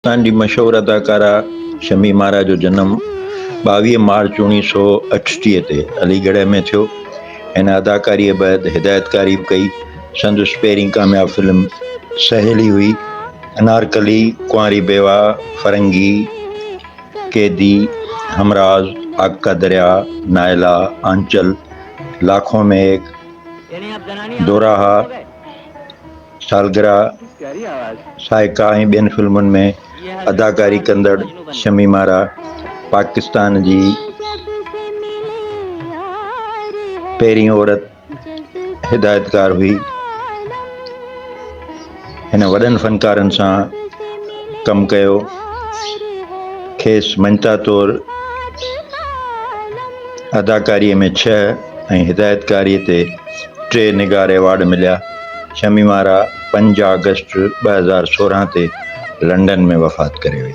पाकिस्तान जी मशहूर अदाकारा शमी मारा जो जनम 22 मार्च 1968 ते अलीगढ़ में थियो। हिन अदाकारीअ बैदि हिदायतकारी बि कई। संदसि पहिरीं कामयाबु फिल्म सहेली हुई। अनारकली, कुंवारी बेवा, फरंगी, कैदी, हमराज, आग का दरिया, नायला, आंचल, लाखों में एक, दोराहा, सालगिरह, साइका ऐं ॿियनि फिल्मुनि में अदाकारी कंदड़ शमी मारा पाकिस्तान जी पहिरीं औरत हिदायतकार हुई। हिन वॾनि फ़नकारनि सां कमु कयो। खेसि मंझता तौरु अदाकारीअ में 6 ऐं हिदायतकारीअ ते 3 निगार एवॉर्ड मिलिया। शमी मारा 5 अगस्त 2016 ते लंडन में वफ़ात करे वई।